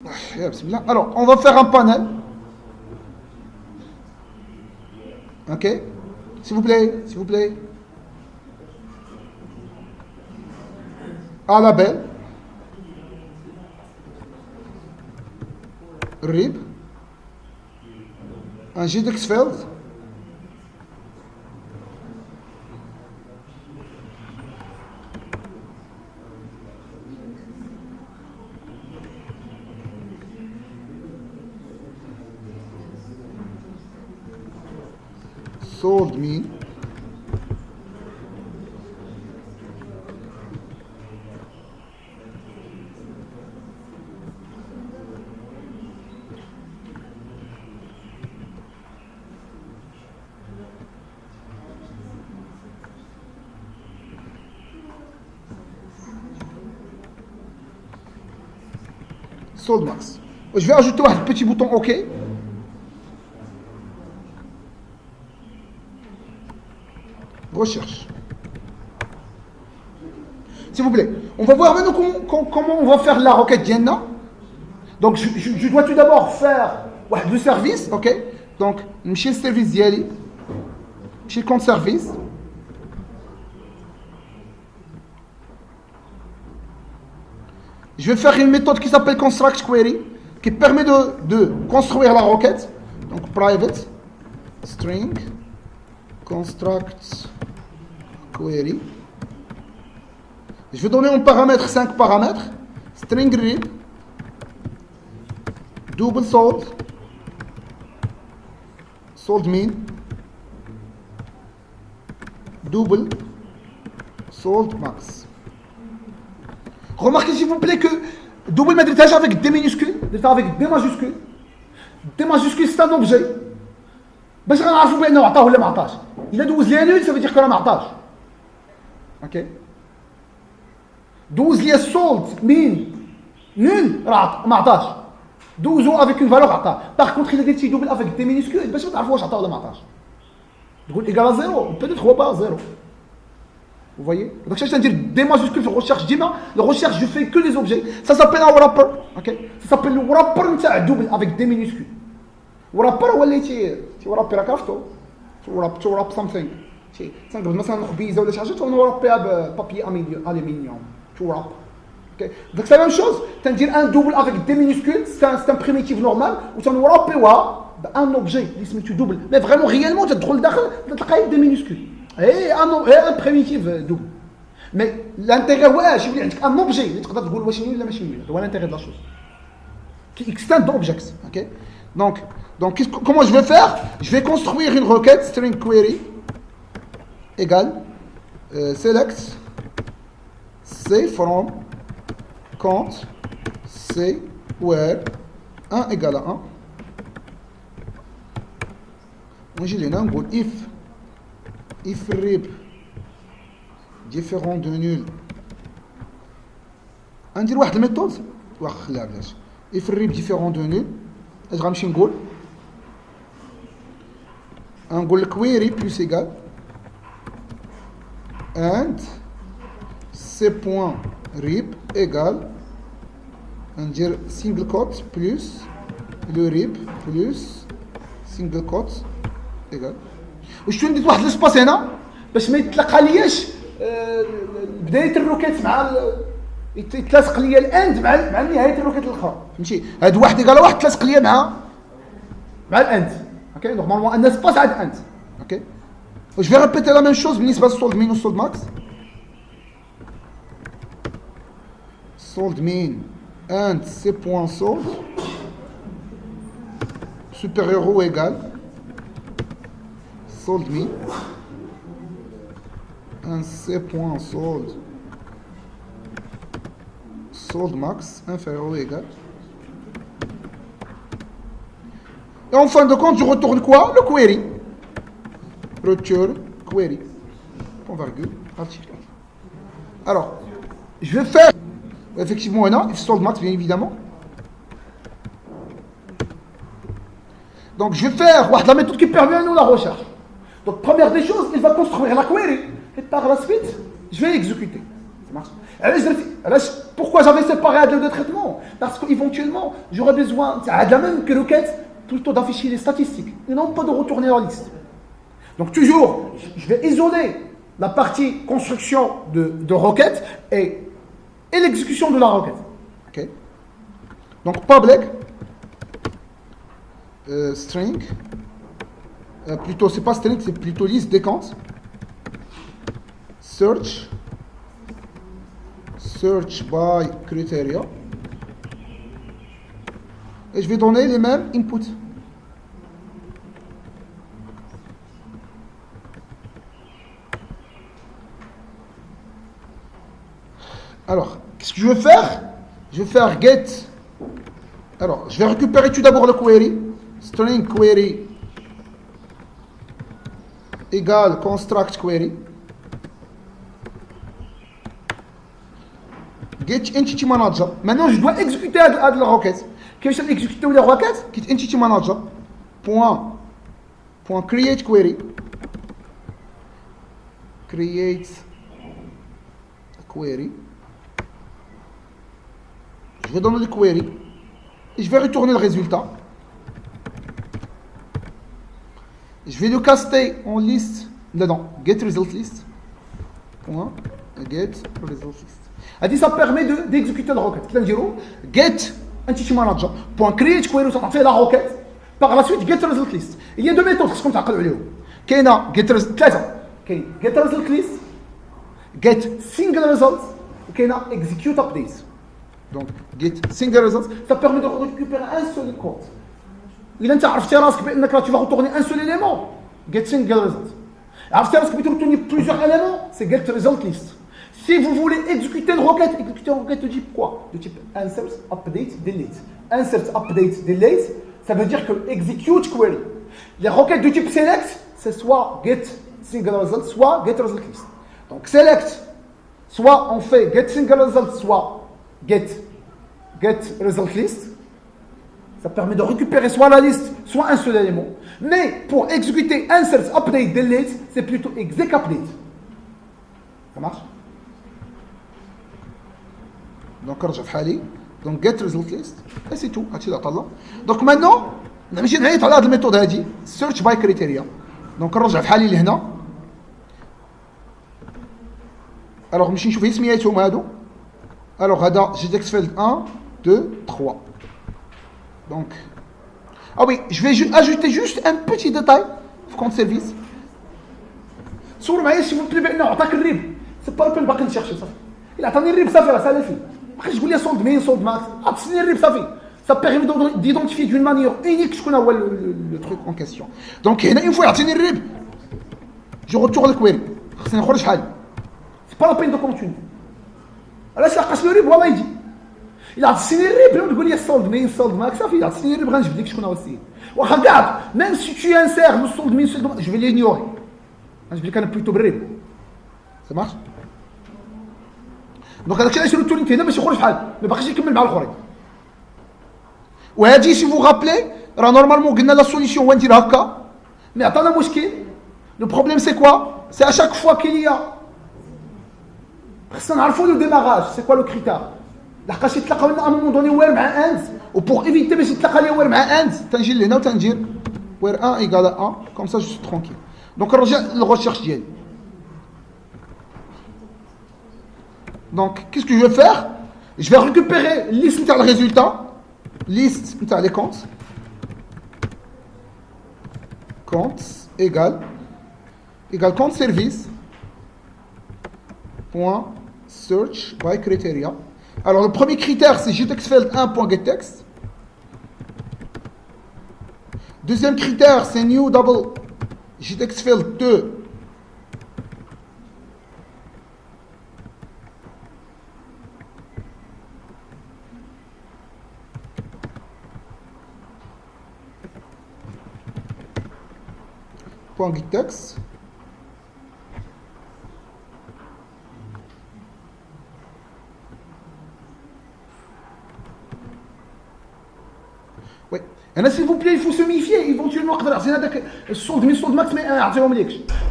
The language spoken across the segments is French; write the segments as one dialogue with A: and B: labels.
A: Alors, on va faire un panel. Ok? S'il vous plaît, s'il vous plaît. À la belle. Rib. Un GDXFeld. Sold me. Sold max. Je vais ajouter un petit bouton OK. Recherche. S'il vous plaît, on va voir maintenant comment on va faire la requête Dienna. Donc je dois tout d'abord faire le service, ok? Donc, chez le service d'Yali, chez le compte service. Je vais faire une méthode qui s'appelle construct query, qui permet de construire la requête. Donc, private string construct query. Je vais donner en paramètre 5 paramètres. String read, double sold, sold mean, double sold max. Remarquez s'il vous plaît que double matritage avec des minuscules, avec des majuscules. Des majuscules c'est un objet. باش غنعرفوا بانه عطاه ولا ما عطاش. الا دوز لي نول ça veut dire que ما عطاش. OK. دوز لي sold mean nul راه ما عطاش. دوزو avec une valeur عطاه. Par contre il a درتي double avec des minuscules باش تعرفوا واش عطاه ولا ما عطاش. تقول égal à 0, peut-être هو pas 0. Vous voyez? Donc, je vais dire des majuscules de recherche. La recherche, je fais que les objets. Ça s'appelle un wrapper. Okay? Ça s'appelle le wrapper double avec des minuscules. Wrapper, ou tu wrapper à kafto. Tu wrap something. Tu sais, مثلا خبيزة ولا شي حاجة tu wrapper papier aluminium. Tu wrap. Okay? Donc, c'est la même chose. Tu vas dire un double avec des minuscules. C'est un primitif normal. Ou tu vas wrapper un objet. Tu double. Mais vraiment, réellement, tu vas te des minuscules. Et un primitif double. Mais l'intérêt, c'est un objet. Tu peux dire واش ولا ماشي ولا. C'est l'intérêt de la chose. Qui extend objects. OK? Donc comment je vais faire? Je vais construire une requête string query égale select c from count c where 1 égale à 1. Moi j'ai les noms if rib différent de nul. ندير واحد الميثود واخا بلاش if rib différent de nul. اش غنمشي نقول query plus égal and c point rib égal ندير single quote plus le rib plus single quote égal. وشتو ندير واحد السباس هنا باش ما يتلاقى لياش بدايه الروكيت مع يتلاصق ليا الاند مع نهايه الروكيت الاخرى. فهمتي؟ هاد واحد قال واحد تلاصق ليا مع الاند. اوكي نورمالمون ان سباس عاد اند. اوكي واش في ريبيتي لا ميم شوز بالنسبه للسولد مين والسولد ماكس. سولد مين اند سي بوان سولد supérieur ou égal sold me un c point sold max inférieur ou égal. Et en fin de compte je retourne quoi? Le query. Return query. Point virgule article. Alors je vais faire effectivement un if sold max bien évidemment. Donc je vais faire la méthode qui permet à nous la recherche. Donc première des choses, il va construire la query. Et par la suite, je vais exécuter. Ça marche. Pourquoi j'avais séparé les deux traitements? Parce qu'éventuellement, j'aurais besoin, de la même que requête, plutôt d'afficher les statistiques, et non pas de retourner la liste. Donc toujours, je vais isoler la partie construction de requête et l'exécution de la requête. Okay. Donc public string, plutôt c'est pas string, c'est plutôt liste des comptes. Search by criteria. Et je vais donner les mêmes inputs. Alors, qu'est-ce que je vais faire? Je vais faire get. Alors, je vais récupérer tout d'abord le query. String query égale construct query. Get entity manager. Maintenant, je dois exécuter la requête. Qu'est-ce que je vais exécuter la requête? Get entity manager. Point create query. Create query. Je vais donner le query et je vais retourner le résultat. Je vais le caster en liste dedans. Get result list. Point. Get result list. A dit ça permet d'exécuter la requête. Qu'est-ce que get entity manager. Point create query. Ça fait la requête. Par la suite, get result list. Il y a deux méthodes qui sont تعقلوا عليهم. كاينه get result list. Get single results. وكاينه execute updates. Donc, get single results, ça permet de récupérer un seul compte. إذا أنت عرفتي راسك بأنك tu vas retourner un seul élément, get single results. عرفتي راسك بأنك retourner plusieurs éléments, c'est get result list. Si vous voulez exécuter une requête de type quoi? De type insert, update, delete. Insert, update, delete, ça veut dire que execute query. Les requêtes de type select, c'est soit get single result, soit get result list. Donc select, soit on fait get single result, soit get result list. Ça permet de récupérer soit la liste, soit un seul élément. Mais pour exécuter insert, update, delete, c'est plutôt exec update. Ça marche? Donc, donc get result list. Et c'est tout. Donc maintenant, نمشي نعيط على هذه الميثود هذه search by criteria. Donc نرجع في حالي لهنا. Alors نمشي نشوف سميتهم هادو. Alors, هذا JDexFeld 1, 2, 3. Donc, ah oui, je vais ajouter juste un petit détail في compte service. صور معايا s'il vous plaît بأنه عطاك الريب. C'est pas le peine باقي نشرحش صافي. إلا عطاني الريب صافي راه سالفي. ما بقيتش تقول لي solde main, solde max. عطيني الريب صافي. Ça permet d'identifier d'une manière unique شكون هو le truc en question. Donc, هنا une fois يعطيني الريب, je retourne le query. خصني نخرج حالي. C'est pas la peine de continuer. علاش لقاش لو ريب هو ما يجي الا عطيتيني الريب تقول لي سولد مين سولد ماك صافي عطيتيني الريب غنجبد لك شكون هو السيد واخا كاع ميم سي تو انسير لو سولد مين سولد جو في ليغنوري غنجبد لك انا بلوتو بالريب سا مارش دونك هذاك الشيء علاش ريتورنيتي هنا باش يخرج بحال ما باقيش يكمل مع الاخرين وهادي سي فو رابلي راه نورمالمون قلنا لا سوليسيون هو ندير هكا مي عطانا مشكل لو بروبليم سي كوا سي ا شاك فوا كيليا خصنا نعرفوا لو ديماراج سي كوا لو كريتير لحقاش يتلاقاو لنا ا مومون دوني وير مع اند وبور ايفيتي باش يتلاقى ليا وير مع اند تنجي لهنا وتندير وير 1 ايكال 1 كوم سا جو سو ترونكيل دونك نرجع للريشيرش ديالي دونك كيس كو جو فير جو في ريكوبيري ليست نتاع الريزولتا ليست نتاع لي كونت كونت ايكال كونت سيرفيس point search by criteria. Alors le premier critère c'est JDexFeld 1.getText. Deuxième critère c'est new double JDexFeld 2. .getText. Oui. Et là, s'il vous plaît, il faut se méfier. Éventuellement, solde max, mais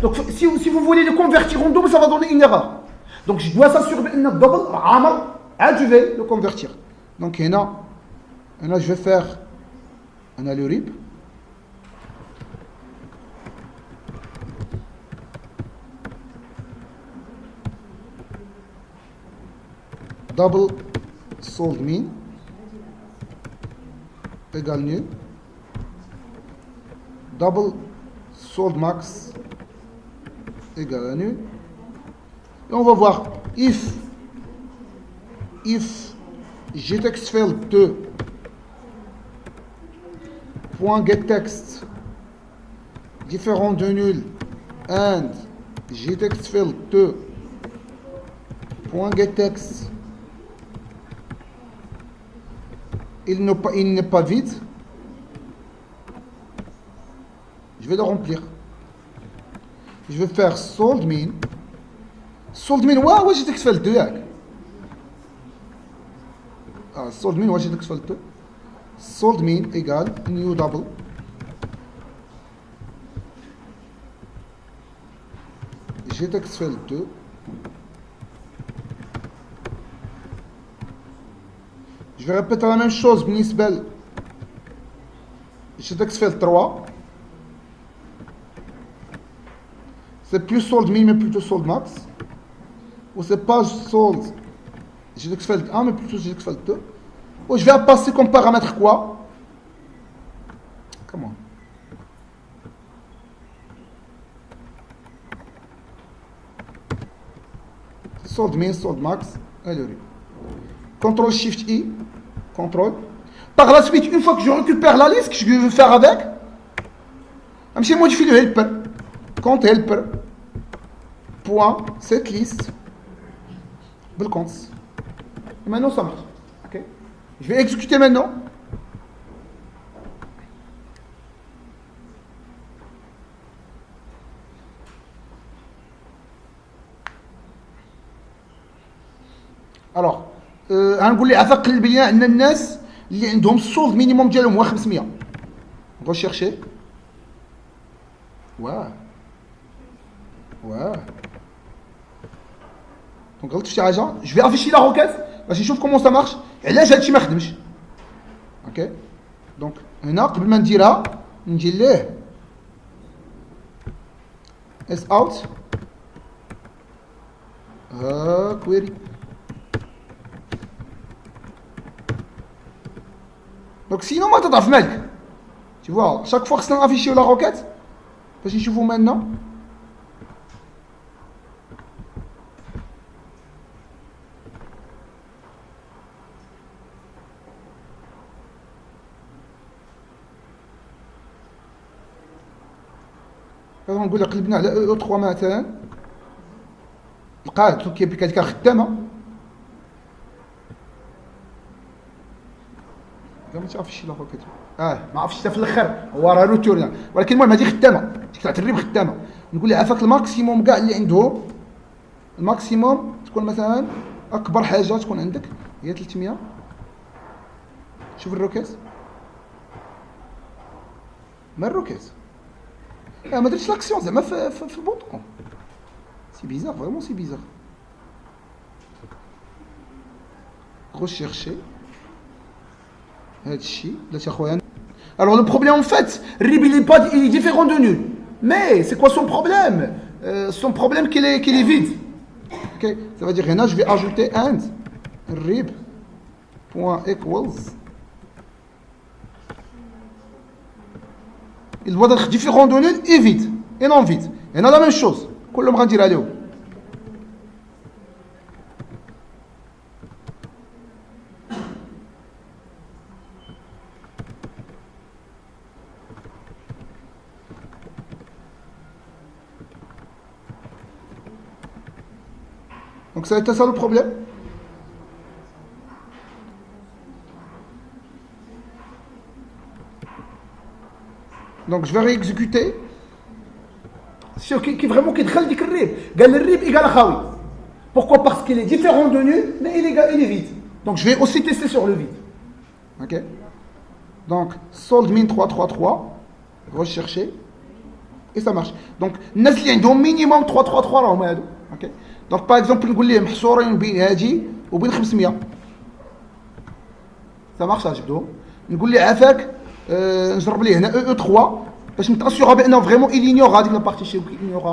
A: donc, si vous voulez le convertir en double, ça va donner une erreur. Donc, je dois s'assurer que le double, je vais le convertir. Donc, là, je vais faire le RIB. Double sold mean égale nul. Double sold max égale à nul. Et on va voir if getTextField 2 point getText différent de nul and getTextField 2 point getText il n'est pas vide, je vais le remplir. Je vais faire sold mean. Sold mean, ouais, getTextField 2. Sold mean, getTextField 2. Sold mean égale new double. getTextField 2. Je vais répéter la même chose بالنسبة ل getTextField 3. C'est plus sold min mais plutôt sold max. Ou c'est pas sold getTextField 1 mais plutôt getTextField 2. Ou je vais passer comme paramètre quoi? Comment? Sold min, sold max. Allez, CTRL SHIFT I. CTRL. Par la suite, une fois que je récupère la liste, que je vais faire avec, je vais modifier le helper. Compte helper. Point cette liste. Le compte. Et maintenant, ça marche. Okay. Je vais exécuter maintenant. Alors, غنقول لي عفاق بينا ان الناس اللي عندهم السولد مينيموم ديالهم هو 500. غنشيرشي. واه دونك غلطت في شي حاجه. جو في افيشي لا روكيت باش نشوف كومون سا مارش. علاش هادشي ما خدمش. اوكي دونك هنا قبل ما نديرها نجي ليه اس اوت كويري. Donc sinon ما تضعف مالك. Tu vois, chaque fois خصنا نافيشيو لا روكيت باش نشوفو maintenant. نقول لك قلبنا على او 3 مثلا لقات كيبقى خدامه. ما تعرفش لا روكيت. ما عرفتش حتى في الاخر هو راه روتورنا، ولكن المهم هذه خدامه، ديك تاع الريب خدامه. نقول لها عافاك الماكسيموم كاع اللي عندهم، الماكسيموم تكون مثلا اكبر حاجه تكون عندك هي 300. شوف الروكيت، ما الروكيت ما درتش لاكسيون زعما في البوطون. سي بيزار فريمون سي بيزار. rechercher. Alors le problème en fait, RIB il est différent de nul. Mais c'est quoi son problème? Son problème qu'il est vide. Okay. Ça veut dire que là je vais ajouter and RIB.equals. Il doit être différent de nul et vide. Et non vide. Et là la même chose. كلهم غندير عليهم. Donc ça a été ça le problème. Donc je vais réexécuter. Qui vraiment qui est ديك الريب. قال الريب égale خاوي. Pourquoi? Parce qu'il est différent de nul, mais il est vide. Donc je vais aussi tester sur le vide. Ok. Donc sold min 333, rechercher et ça marche. Donc الناس اللي عندهم minimum 333 راهم هادو. Ok. Donc par exemple نقول لهم محصورين بين هادي وبين 500. ça marche جبدو نقول لي عافاك نجرب ليه هنا E3 باش نتاسيوغا بانه فريمون il ignore هذيك لا بارتي شي ignore